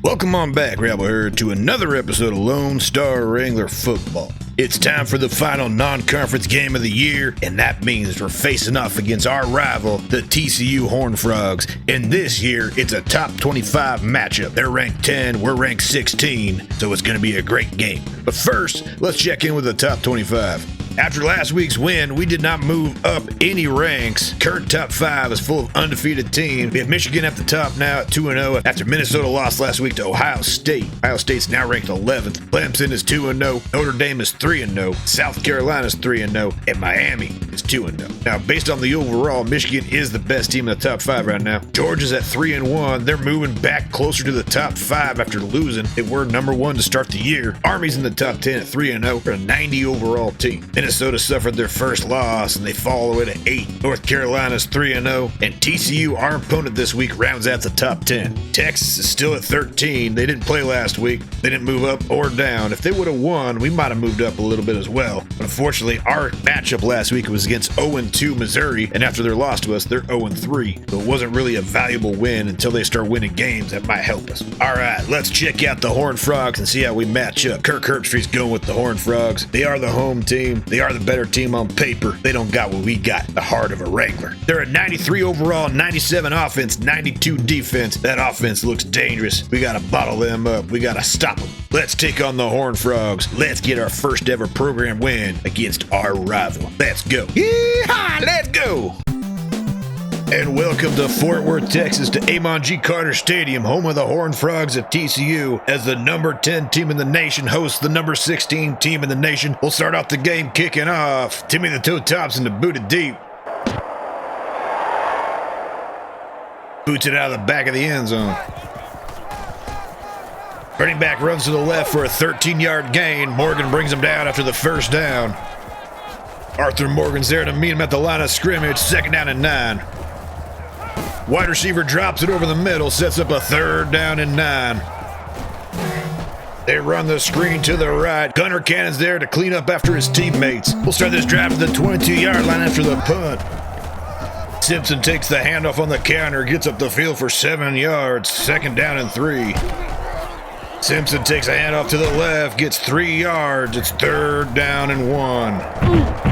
Welcome on back, Rabble Herd, to another episode of Lone Star Wrangler Football. It's time for the final non-conference game of the year, and that means we're facing off against our rival, the TCU Horned Frogs. And this year, it's a top 25 matchup. They're ranked 10, we're ranked 16, so it's going to be a great game. But first, let's check in with the top 25. After last week's win, we did not move up any ranks. Current top 5 is full of undefeated teams. We have Michigan at the top now at 2-0 after Minnesota lost last week to Ohio State. Ohio State's now ranked 11th. Clemson is 2-0. Notre Dame is 3-0. South Carolina is 3-0. And Miami is 2-0. Now, based on the overall, Michigan is the best team in the top 5 right now. Georgia's at 3-1. They're moving back closer to the top 5 after losing. They were number 1 to start the year. Army's in the top 10 at 3-0 for a 90 overall team. Minnesota suffered their first loss and they fall all the way to 8. North Carolina's 3-0, and TCU, our opponent this week, rounds out the top 10. Texas is still at 13. They didn't play last week. They didn't move up or down. If they would have won, we might have moved up a little bit as well. But unfortunately, our matchup last week was against 0-2 Missouri, and after their loss to us, they're 0-3. So it wasn't really a valuable win until they start winning games that might help us. All right, let's check out the Horned Frogs and see how we match up. Kirk Herbstreit's going with the Horned Frogs. They are the home team. They are the better team on paper. They don't got what we got, the heart of a Wrangler. They're a 93 overall, 97 offense, 92 defense. That offense looks dangerous. We gotta bottle them up. We gotta stop them. Let's take on the Horned Frogs. Let's get our first ever program win against our rival. Let's go. Yeehaw! Let's go! And welcome to Fort Worth, Texas, to Amon G. Carter Stadium, home of the Horned Frogs of TCU, as the number 10 team in the nation hosts the number 16 team in the nation. We'll start off the game kicking off. Timmy the Toe Tops into booted deep. Boots it out of the back of the end zone. Running back runs to the left for a 13-yard gain. Morgan brings him down after the first down. Arthur Morgan's there to meet him at the line of scrimmage. Second down and 9. Wide receiver drops it over the middle, sets up a 3rd down and 9. They run the screen to the right. Gunnar Cannon's there to clean up after his teammates. We'll start this drive at the 22-yard line after the punt. Simpson takes the handoff on the counter, gets up the field for 7 yards. 2nd down and 3. Simpson takes a handoff to the left, gets 3 yards. It's 3rd down and 1.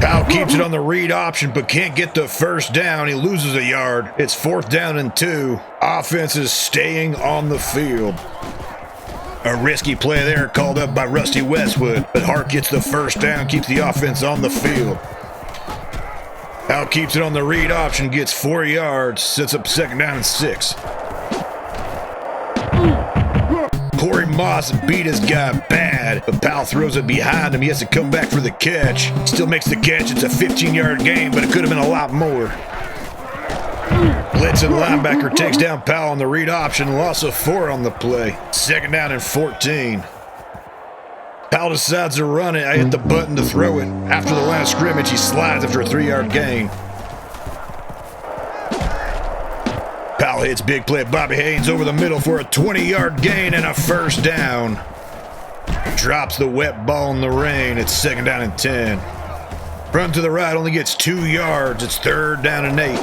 Powell keeps it on the read option, but can't get the first down. He loses a yard. It's 4th down and 2. Offense is staying on the field. A risky play there called up by Rusty Westwood, but Hart gets the first down, keeps the offense on the field. Powell keeps it on the read option, gets 4 yards, sets up 2nd down and 6. Corey Moss beat his guy bad, but Powell throws it behind him. He has to come back for the catch. Still makes the catch. It's a 15-yard gain, but it could have been a lot more. Blitzing linebacker takes down Powell on the read option. Loss of 4 on the play. 2nd down and 14. Powell decides to run it. I hit the button to throw it. After the line of scrimmage, he slides after a 3-yard gain. Powell hits big play. Bobby Haynes over the middle for a 20-yard gain and a first down. Drops the wet ball in the rain. It's 2nd down and 10. Run to the right, only gets 2 yards. It's 3rd down and 8.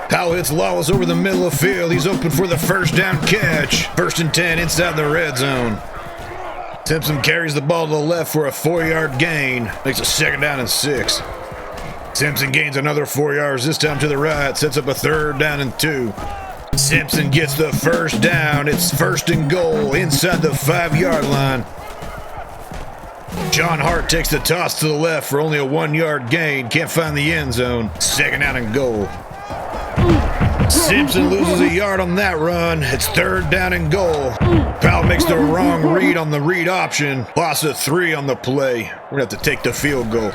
Powell hits Lawless over the middle of the field. He's open for the first down catch. 1st and 10 inside the red zone. Simpson carries the ball to the left for a 4-yard gain. Makes a 2nd down and 6. Simpson gains another 4 yards, this time to the right, sets up a 3rd down and 2. Simpson gets the first down. It's 1st and goal inside the 5-yard line. John Hart takes the toss to the left for only a 1-yard gain. Can't find the end zone. 2nd down and goal. Simpson loses a yard on that run. It's 3rd down and goal. Powell makes the wrong read on the read option. Loss of 3 on the play. We're going to have to take the field goal.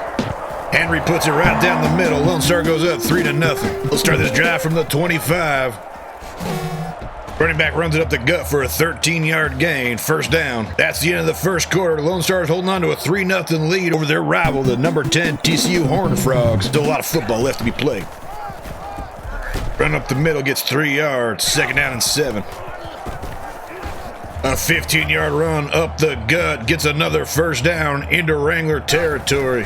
Henry puts it right down the middle. Lone Star goes up 3-0. We'll start this drive from the 25. Running back runs it up the gut for a 13-yard gain. 1st down. That's the end of the first quarter. Lone Star is holding on to a 3-0 lead over their rival, the number 10 TCU Horned Frogs. Still a lot of football left to be played. Run up the middle, gets 3 yards. 2nd down and 7. A 15-yard run up the gut, gets another first down into Wrangler territory.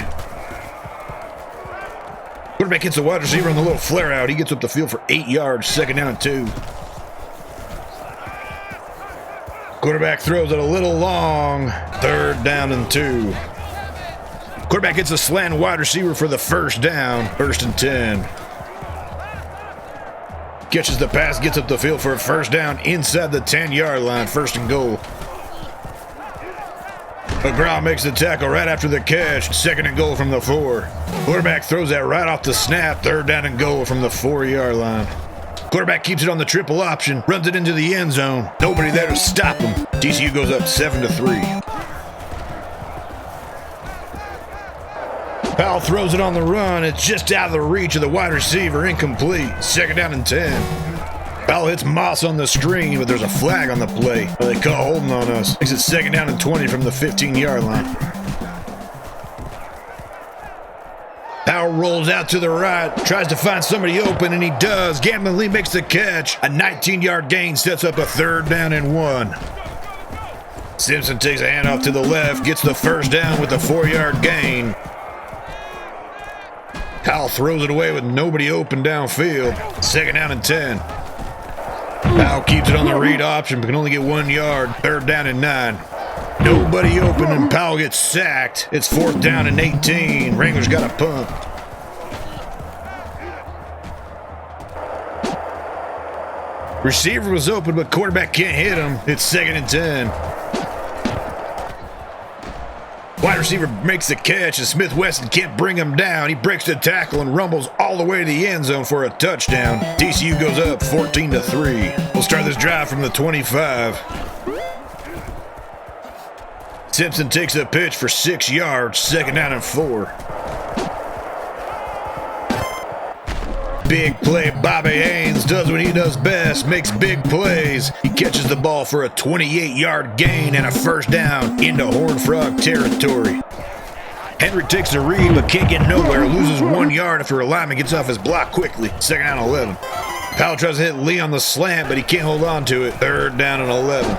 Quarterback hits the wide receiver on the little flare out. He gets up the field for 8 yards. 2nd down and 2. Quarterback throws it a little long. 3rd down and 2. Quarterback hits a slant wide receiver for the first down. 1st and 10. Catches the pass, gets up the field for a first down inside the 10-yard line. 1st and goal. McGraw makes the tackle right after the catch. 2nd and goal from the 4. Quarterback throws that right off the snap. 3rd down and goal from the 4-yard line. Quarterback keeps it on the triple option, runs it into the end zone. Nobody there to stop him. TCU goes up 7-3. Powell throws it on the run. It's just out of the reach of the wide receiver. Incomplete. 2nd down and 10. Powell hits Moss on the screen, but there's a flag on the play. They call holding on us. Makes it 2nd down and 20 from the 15-yard line. Powell rolls out to the right, tries to find somebody open, and he does. Gamblin Lee makes the catch. A 19-yard gain sets up a 3rd down and 1. Simpson takes a handoff to the left, gets the first down with a 4-yard gain. Powell throws it away with nobody open downfield. 2nd down and 10. Powell keeps it on the read option, but can only get 1 yard. 3rd down and 9. Nobody open, and Powell gets sacked. It's 4th down and 18. Wranglers got a punt. Receiver was open, but quarterback can't hit him. It's 2nd and 10. Wide receiver makes the catch, and Smith Wesson can't bring him down. He breaks the tackle and rumbles all the way to the end zone for a touchdown. TCU goes up 14-3. We'll start this drive from the 25. Simpson takes a pitch for 6 yards, 2nd down and 4. Big play, Bobby Haynes does what he does best, makes big plays. He catches the ball for a 28-yard gain and a first down into Horned Frog territory. Henry takes the read but can't get nowhere, loses 1 yard after a lineman gets off his block quickly. 2nd down and 11. Powell tries to hit Lee on the slant, but he can't hold on to it. 3rd down and 11.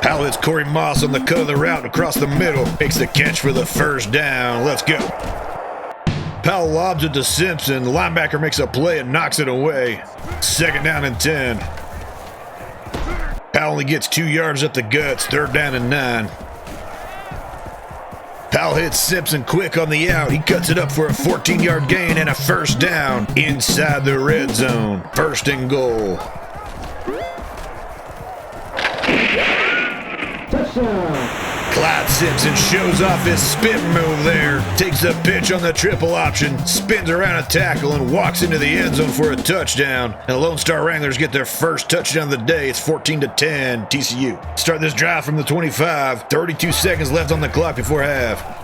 Powell hits Corey Moss on the cut of the route across the middle, makes the catch for the first down. Let's go. Powell lobs it to Simpson. The linebacker makes a play and knocks it away. 2nd down and 10. Powell only gets 2 yards up the guts. 3rd down and 9. Powell hits Simpson quick on the out. He cuts it up for a 14-yard gain and a first down inside the red zone. 1st and goal. Clyde Simpson shows off his spin move there, takes the pitch on the triple option, spins around a tackle, and walks into the end zone for a touchdown. And the Lone Star Wranglers get their first touchdown of the day. It's 14-10 TCU. Start this drive from the 25. 32 seconds left on the clock before half.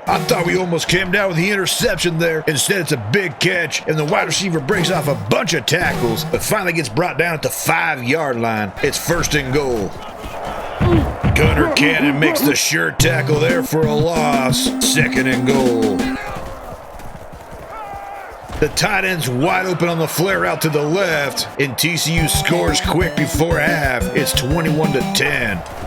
I thought we almost came down with the interception there. Instead, it's a big catch, and the wide receiver breaks off a bunch of tackles, but finally gets brought down at the 5-yard line. It's 1st and goal. Gunnar Cannon makes the sure tackle there for a loss. 2nd and goal. The tight end's wide open on the flare out to the left, and TCU scores quick before half. It's 21-10.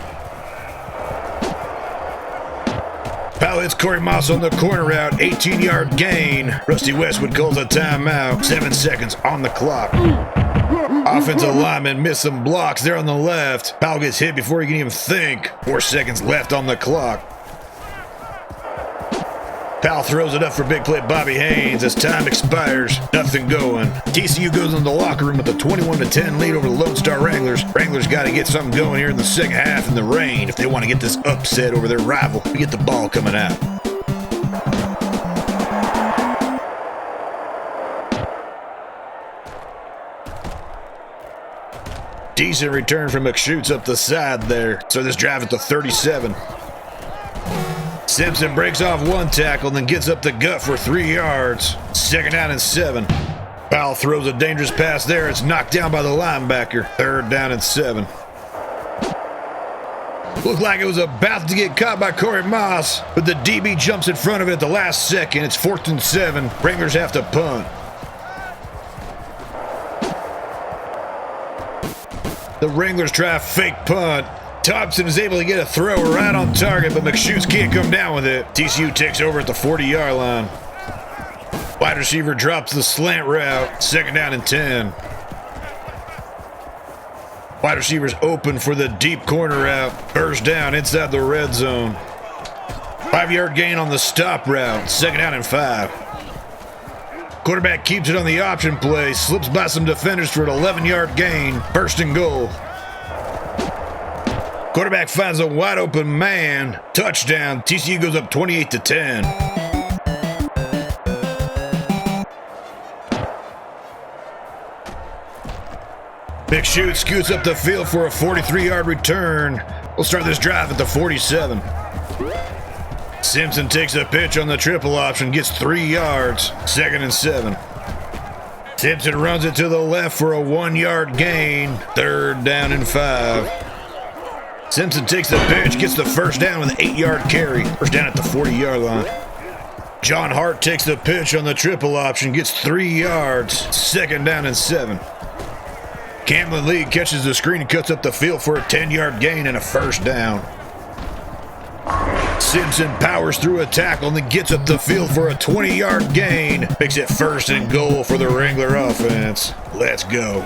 Powell hits Corey Moss on the corner route, 18-yard gain. Rusty Westwood calls a timeout. 7 seconds on the clock. Offensive lineman missed some blocks there on the left. Powell gets hit before he can even think. 4 seconds left on the clock. Powell throws it up for big play Bobby Haynes as time expires. Nothing going. TCU goes into the locker room with a 21-10 lead over the Lone Star Wranglers. Wranglers got to get something going here in the second half in the rain if they want to get this upset over their rival and get the ball coming out. Decent return from McShoots up the side there. So this drive at the 37. Simpson breaks off one tackle, then gets up the gut for 3 yards. 2nd down and 7. Powell throws a dangerous pass there. It's knocked down by the linebacker. 3rd down and 7. Looked like it was about to get caught by Corey Moss, but the DB jumps in front of it at the last second. It's 4th and 7. Wranglers have to punt. The Wranglers try a fake punt. Thompson is able to get a throw right on target, but McShoots can't come down with it. TCU takes over at the 40-yard line. Wide receiver drops the slant route. 2nd down and 10. Wide receivers open for the deep corner route. First down inside the red zone. 5-yard gain on the stop route. Second down and 5. Quarterback keeps it on the option play. Slips by some defenders for an 11-yard gain. First and goal. Quarterback finds a wide open man. Touchdown. TCU goes up 28-10. Big Shoot scoots up the field for a 43-yard return. We'll start this drive at the 47. Simpson takes a pitch on the triple option, gets 3 yards. Second and 7. Simpson runs it to the left for a 1-yard gain. Third down and 5. Simpson takes the pitch, gets the first down with an 8-yard carry. First down at the 40-yard line. John Hart takes the pitch on the triple option, gets 3 yards. Second down and 7. Camlin Lee catches the screen and cuts up the field for a 10-yard gain and a first down. Simpson powers through a tackle and then gets up the field for a 20-yard gain. Makes it first and goal for the Wrangler offense. Let's go.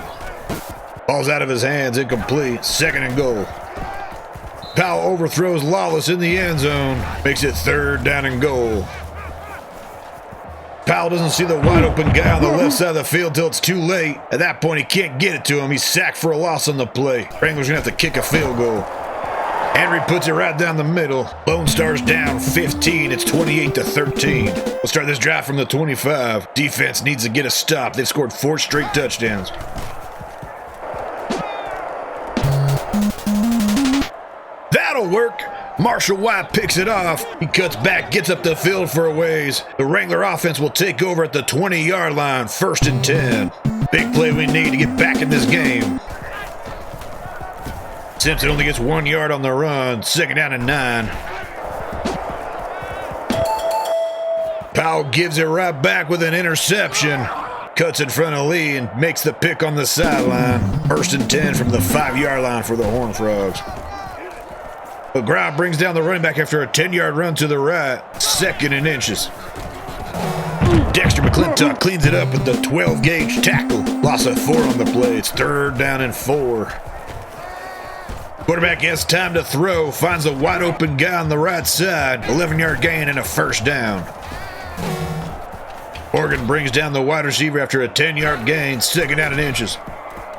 Ball's out of his hands, incomplete. Second and goal. Powell overthrows Lawless in the end zone. Makes it third down and goal. Powell doesn't see the wide open guy on the left side of the field till it's too late. At that point, he can't get it to him. He's sacked for a loss on the play. Wranglers gonna have to kick a field goal. Henry puts it right down the middle. Lone Star's down 15. It's 28-13. We'll start this drive from the 25. Defense needs to get a stop. They've scored 4 straight touchdowns. That'll work. Marshall White picks it off. He cuts back, gets up the field for a ways. The Wrangler offense will take over at the 20-yard line. First and 10. Big play we need to get back in this game. Simpson only gets 1 yard on the run. Second down and 9. Powell gives it right back with an interception. Cuts in front of Lee and makes the pick on the sideline. First and 10 from the 5-yard line for the Horned Frogs. McGraw brings down the running back after a 10-yard run to the right. Second and inches. Dexter McClintock cleans it up with the 12-gauge tackle. Loss of 4 on the play. It's third down and 4. Quarterback has time to throw. Finds a wide open guy on the right side. 11-yard gain and a first down. Oregon brings down the wide receiver after a 10-yard gain. Second down and inches.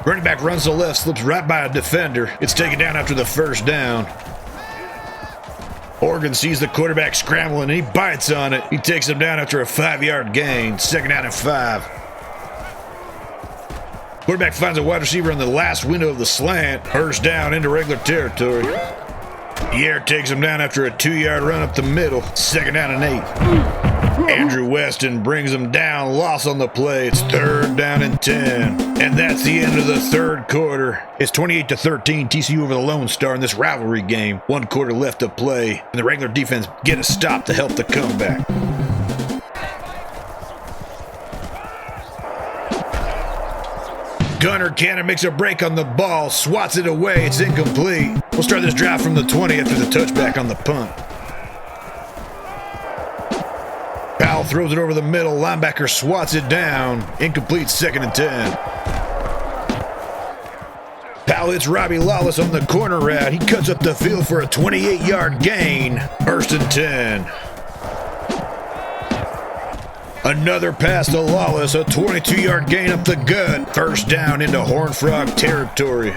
Running back runs to the left, slips right by a defender. It's taken down after the first down. Oregon sees the quarterback scrambling and he bites on it. He takes him down after a 5-yard gain. Second down and 5. Quarterback finds a wide receiver in the last window of the slant. First down into regular territory. Pierre takes him down after a 2-yard run up the middle. Second down and 8. Andrew Weston brings him down. Loss on the play. It's third down and 10. And that's the end of the third quarter. It's 28-13. TCU over the Lone Star in this rivalry game. 1 quarter left to play. And the regular defense get a stop to help the comeback. Gunner Cannon makes a break on the ball. Swats it away. It's incomplete. We'll start this drive from the 20 after the touchback on the punt. Powell throws it over the middle. Linebacker swats it down. Incomplete. Second and 10. Powell hits Robbie Lawless on the corner route. He cuts up the field for a 28-yard gain. First and 10. Another pass to Lawless. A 22-yard gain up the gut. First down into Horned Frog territory.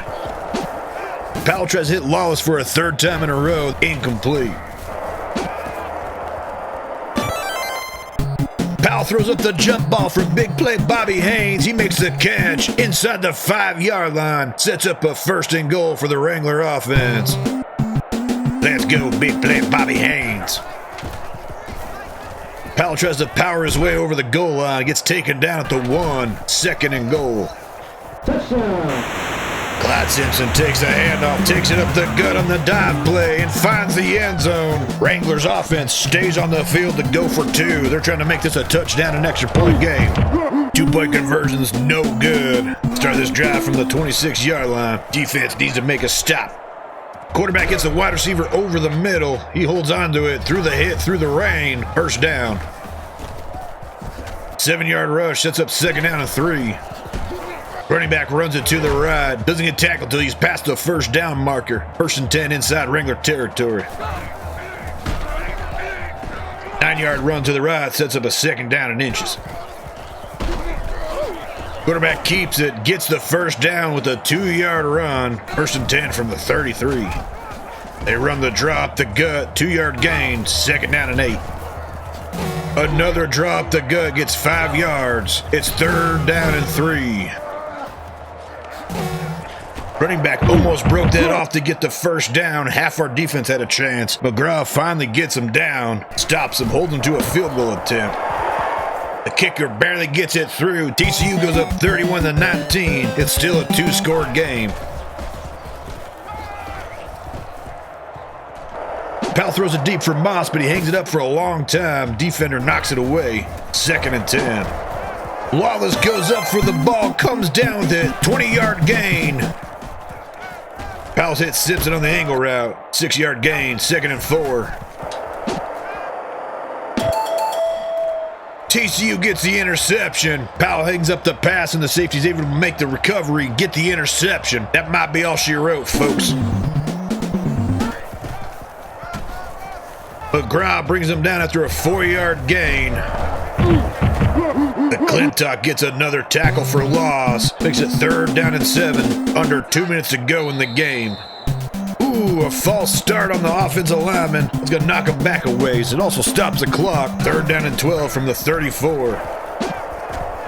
Powell tries to hit Lawless for a 3rd time in a row. Incomplete. Powell throws up the jump ball from big play Bobby Haynes. He makes the catch inside the 5-yard line. Sets up a first and goal for the Wrangler offense. Let's go, big play Bobby Haynes. Powell tries to power his way over the goal line. Gets taken down at the 1. Second and goal. Touchdown. Clyde Simpson takes a handoff, takes it up the gut on the dive play, and finds the end zone. Wranglers offense stays on the field to go for 2. They're trying to make this a touchdown and extra point game. 2-point conversion's no good. Start this drive from the 26-yard line. Defense needs to make a stop. Quarterback gets the wide receiver over the middle. He holds on to it through the hit, through the rain. First down. 7-yard rush sets up second down and 3. Running back runs it to the right. Doesn't get tackled until he's past the first down marker. 1st and 10 inside Wrangler territory. 9-yard run to the right sets up a 2nd down in inches. Quarterback keeps it, gets the 1st down with a 2-yard run. 1st and 10 from the 33. They run the drop, the gut, 2-yard gain, 2nd down and 8. Another drop, the gut gets 5 yards. It's 3rd down and 3. Running back almost broke that off to get the 1st down. Half our defense had a chance. McGraw finally gets him down, stops him, holds him to a field goal attempt. The kicker barely gets it through. TCU goes up 31-19. It's still a 2-score game. Powell throws it deep for Moss, but he hangs it up for a long time. Defender knocks it away. 2nd and 10. Wallace goes up for the ball, comes down with it. 20-yard gain. Powell's hit Simpson on the angle route. 6-yard gain, 2nd and 4. TCU gets the interception. Powell hangs up the pass and the safety's able to make the recovery, get the interception. That might be all she wrote, folks. McGraw brings him down after a 4-yard gain. McClintock gets another tackle for loss. Makes it 3rd down and 7. Under 2 minutes to go in the game. Ooh, a false start on the offensive lineman. It's going to knock him back a ways. It also stops the clock. 3rd down and 12 from the 34.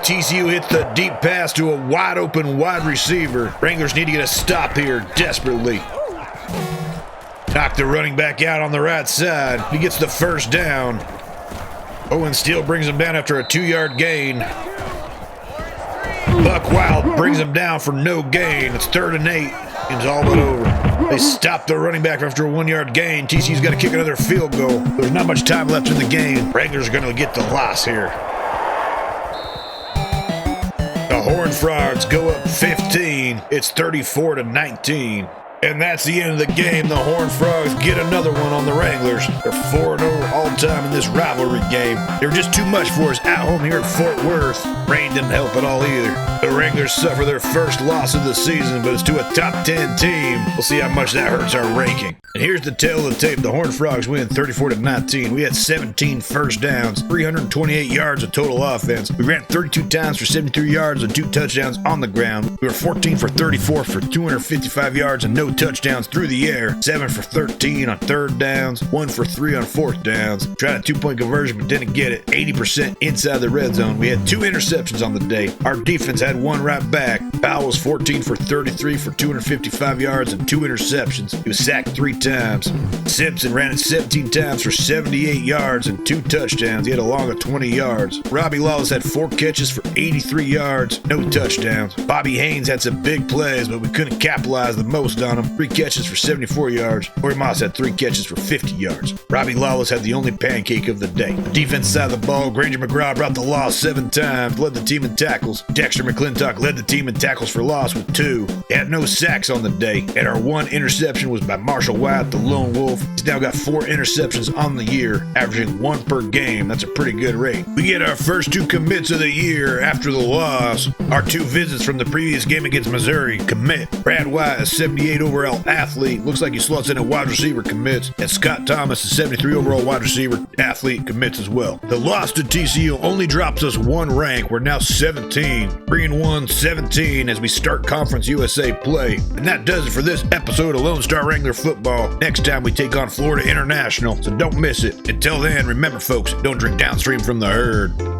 TCU hits the deep pass to a wide open wide receiver. Wranglers need to get a stop here desperately. Knock the running back out on the right side. He gets the 1st down. Owen Steele brings him down after a 2-yard gain. Buck Wild brings him down for no gain. It's 3rd and 8. Game's all but over. They stop the running back after a 1-yard gain. TCU's got to kick another field goal. There's not much time left in the game. Wranglers are going to get the loss here. The Horned Frogs go up 15. It's 34-19. And that's the end of the game. The Horned Frogs get another one on the Wranglers. They're 4-0 all-time in this rivalry game. They were just too much for us at home here at Fort Worth. Rain didn't help at all either. The Wranglers suffer their first loss of the season, but it's to a top 10 team. We'll see how much that hurts our ranking. And here's the tale of the tape. The Horned Frogs win 34-19. We had 17 first downs, 328 yards of total offense. We ran 32 times for 73 yards and 2 touchdowns on the ground. We were 14 for 34 for 255 yards and no touchdowns through the air. 7 for 13 on 3rd downs, 1 for 3 on 4th downs. Tried a 2-point conversion but didn't get it. 80% inside the red zone. We had 2 interceptions on the day. Our defense had 1 right back. Powell was 14 for 33 for 255 yards and 2 interceptions. He was sacked 3 times. Simpson ran it 17 times for 78 yards and 2 touchdowns. He had a long of 20 yards. Robbie Lawless had 4 catches for 83 yards, no touchdowns. Bobby Haynes had some big plays, but we couldn't capitalize the most on them. 3 catches for 74 yards. Corey Moss had 3 catches for 50 yards. Robbie Lawless had the only pancake of the day. The defense side of the ball, Granger McGraw brought the loss 7 times, led the team in tackles. Dexter McClintock led the team in tackles for loss with 2. He had no sacks on the day, and our 1 interception was by Marshall White, the lone wolf. He's now got 4 interceptions on the year, averaging 1 per game. That's a pretty good rate. We get our first 2 commits of the year after the loss. Our 2 visits from the previous game against Missouri commit. Brad White, a 78 overall athlete, looks like he slots in a wide receiver, commits. And Scott Thomas, a 73 overall wide receiver athlete, commits as well. The loss to TCU only drops us 1 rank. We're now 17. 3-1, 17 as we start Conference USA play. And that does it for this episode of Lone Star Wrangler Football. Next time we take on Florida International, so don't miss it. Until then, remember folks, don't drink downstream from the herd.